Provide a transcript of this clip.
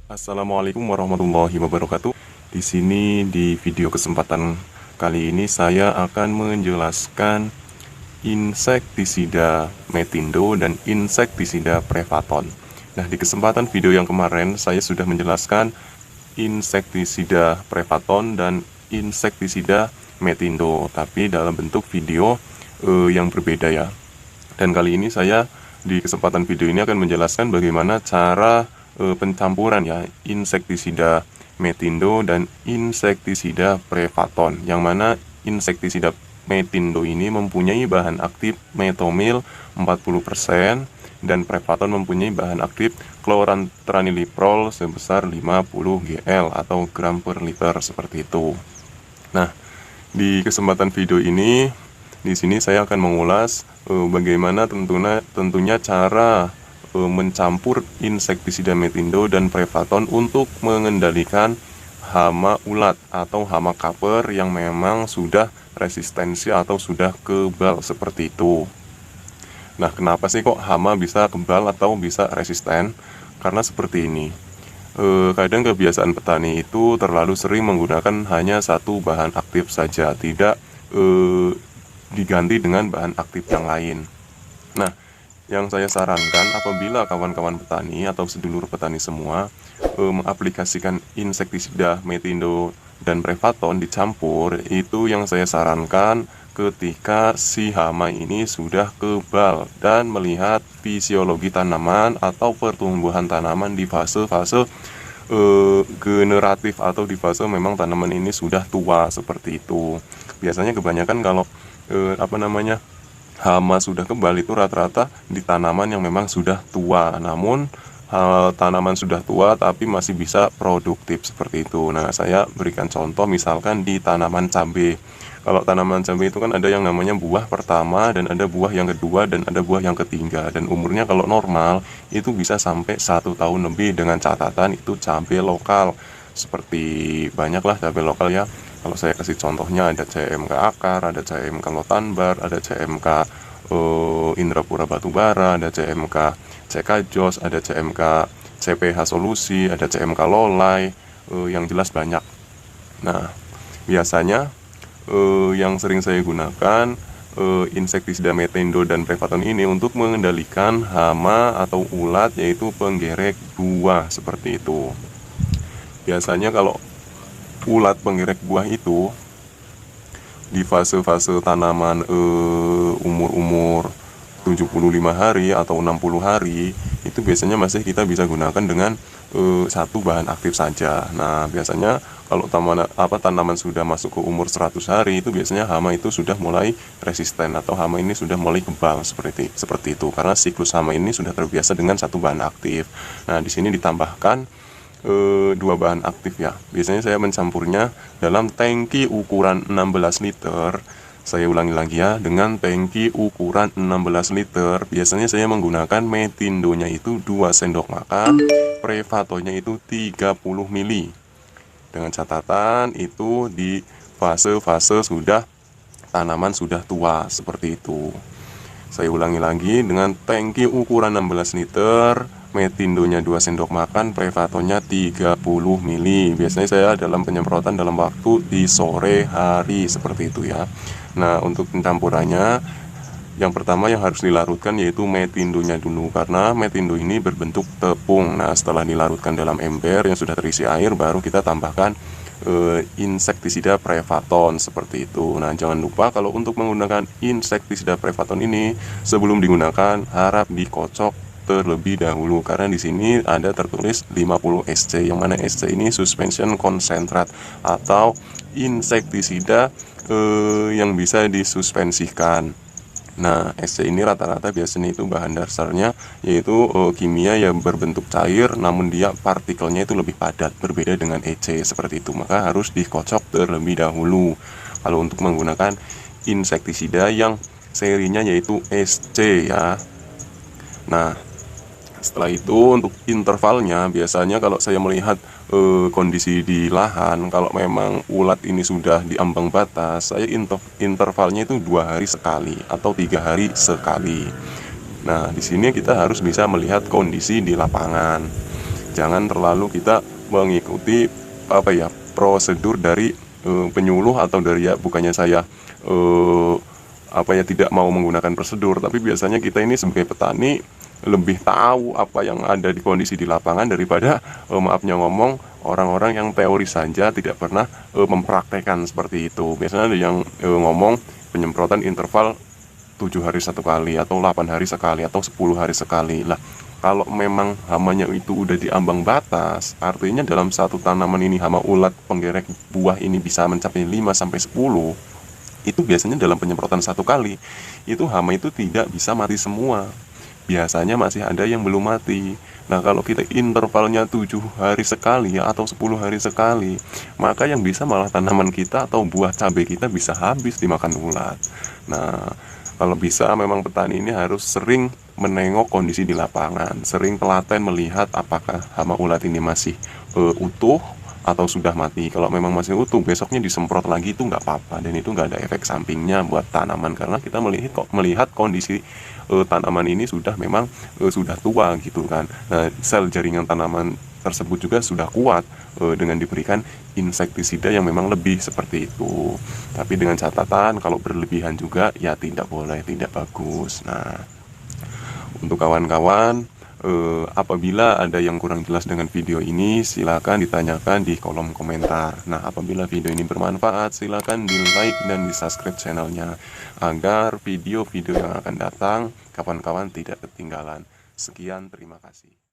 Assalamualaikum warahmatullahi wabarakatuh. Di sini di video kesempatan kali ini saya akan menjelaskan insektisida Metindo dan insektisida Prevaton. Nah, di kesempatan video yang kemarin saya sudah menjelaskan insektisida Prevaton dan insektisida Metindo, tapi dalam bentuk video yang berbeda ya. Dan kali ini saya di kesempatan video ini akan menjelaskan bagaimana cara pencampuran ya insektisida Metindo dan insektisida Prevaton, yang mana insektisida Metindo ini mempunyai bahan aktif metomil 40% dan Prevaton mempunyai bahan aktif klorantraniliprol sebesar 50 gl atau gram per liter seperti itu. Nah, di kesempatan video ini di sini saya akan mengulas bagaimana tentunya cara mencampur insektisida Metindo dan Prevaton untuk mengendalikan hama ulat atau hama caper yang memang sudah resistensi atau sudah kebal seperti itu. Nah, kenapa sih kok hama bisa kebal atau bisa resisten? Karena seperti ini. Kadang kebiasaan petani itu terlalu sering menggunakan hanya satu bahan aktif saja, tidak diganti dengan bahan aktif yang lain. Nah, yang saya sarankan apabila kawan-kawan petani atau sedulur petani semua mengaplikasikan insektisida Metindo dan Prevaton dicampur, itu yang saya sarankan ketika si hama ini sudah kebal dan melihat fisiologi tanaman atau pertumbuhan tanaman di fase-fase generatif atau di fase memang tanaman ini sudah tua seperti itu. Biasanya kebanyakan kalau hama sudah kebal itu rata-rata di tanaman yang memang sudah tua, namun tanaman sudah tua tapi masih bisa produktif seperti itu. Nah, saya berikan contoh misalkan di tanaman cabai. Kalau tanaman cabai itu kan ada yang namanya buah pertama dan ada buah yang kedua dan ada buah yang ketiga, dan umurnya kalau normal itu bisa sampai 1 tahun lebih dengan catatan itu cabai lokal. Seperti banyaklah cabai lokal ya. Kalau saya kasih contohnya ada CMK Akar, ada CMK Lotanbar, ada CMK Indrapura Batubara, ada CMK CK Jos, ada CMK CPH Solusi, ada CMK Lolai, yang jelas banyak. Nah, biasanya yang sering saya gunakan insektisida Metindo dan Prevaton ini untuk mengendalikan hama atau ulat, yaitu penggerek buah seperti itu. Biasanya kalau ulat penggerek buah itu di fase-fase tanaman umur-umur 75 hari atau 60 hari itu biasanya masih kita bisa gunakan dengan satu bahan aktif saja. Nah, biasanya kalau tanaman sudah masuk ke umur 100 hari itu biasanya hama itu sudah mulai resisten atau hama ini sudah mulai kebal seperti itu, karena siklus hama ini sudah terbiasa dengan satu bahan aktif. Nah, di sini ditambahkan dua bahan aktif ya. Biasanya saya mencampurnya dalam tangki ukuran 16 liter. Saya ulangi lagi ya, dengan tangki ukuran 16 liter. Biasanya saya menggunakan Metindonya itu 2 sendok makan, Prevatonnya itu 30 mili. Dengan catatan itu di fase-fase sudah tanaman sudah tua seperti itu. Saya ulangi lagi, dengan tangki ukuran 16 liter, Metindonya 2 sendok makan, Prevatonnya 30 mili. Biasanya saya dalam penyemprotan dalam waktu di sore hari seperti itu ya. Nah, untuk pencampurannya yang pertama yang harus dilarutkan yaitu Metindonya dulu, karena Metindo ini berbentuk tepung. Nah, setelah dilarutkan dalam ember yang sudah terisi air, baru kita tambahkan insektisida Prevaton seperti itu. Nah, jangan lupa kalau untuk menggunakan insektisida Prevaton ini sebelum digunakan harap dikocok terlebih dahulu, karena di sini ada tertulis 50 SC, yang mana SC ini suspension concentrat atau insektisida yang bisa disuspensikan. Nah, SC ini rata-rata biasanya itu bahan dasarnya yaitu kimia yang berbentuk cair, namun dia partikelnya itu lebih padat, berbeda dengan EC seperti itu. Maka harus dikocok terlebih dahulu kalau untuk menggunakan insektisida yang serinya yaitu SC ya. Nah, setelah itu untuk intervalnya, biasanya kalau saya melihat kondisi di lahan, kalau memang ulat ini sudah di ambang batas, saya intervalnya itu 2 hari sekali atau 3 hari sekali. Nah, di sini kita harus bisa melihat kondisi di lapangan. Jangan terlalu kita mengikuti prosedur dari penyuluh atau dari, ya bukannya saya tidak mau menggunakan prosedur, tapi biasanya kita ini sebagai petani lebih tahu apa yang ada di kondisi di lapangan daripada maafnya ngomong orang-orang yang teori saja tidak pernah mempraktekkan seperti itu. Biasanya ada yang ngomong penyemprotan interval 7 hari satu kali atau 8 hari sekali atau 10 hari sekali. Lah, kalau memang hamanya itu udah di ambang batas, artinya dalam satu tanaman ini hama ulat penggerek buah ini bisa mencapai 5 sampai 10, itu biasanya dalam penyemprotan satu kali itu hama itu tidak bisa mati semua, biasanya masih ada yang belum mati. Nah, kalau kita intervalnya 7 hari sekali ya, atau 10 hari sekali, maka yang bisa malah tanaman kita atau buah cabai kita bisa habis dimakan ulat. Nah, kalau bisa memang petani ini harus sering menengok kondisi di lapangan, sering telaten melihat apakah hama ulat ini masih utuh atau sudah mati. Kalau memang masih utuh, besoknya disemprot lagi itu nggak apa-apa, dan itu nggak ada efek sampingnya buat tanaman, karena kita melihat kondisi tanaman ini sudah memang sudah tua gitu kan. Nah, sel jaringan tanaman tersebut juga sudah kuat dengan diberikan insektisida yang memang lebih seperti itu. Tapi dengan catatan kalau berlebihan juga ya tidak boleh, tidak bagus. Nah, untuk kawan-kawan, apabila ada yang kurang jelas dengan video ini, silakan ditanyakan di kolom komentar. Nah, apabila video ini bermanfaat, silakan di like dan di subscribe channelnya, agar video-video yang akan datang kawan-kawan tidak ketinggalan. Sekian, terima kasih.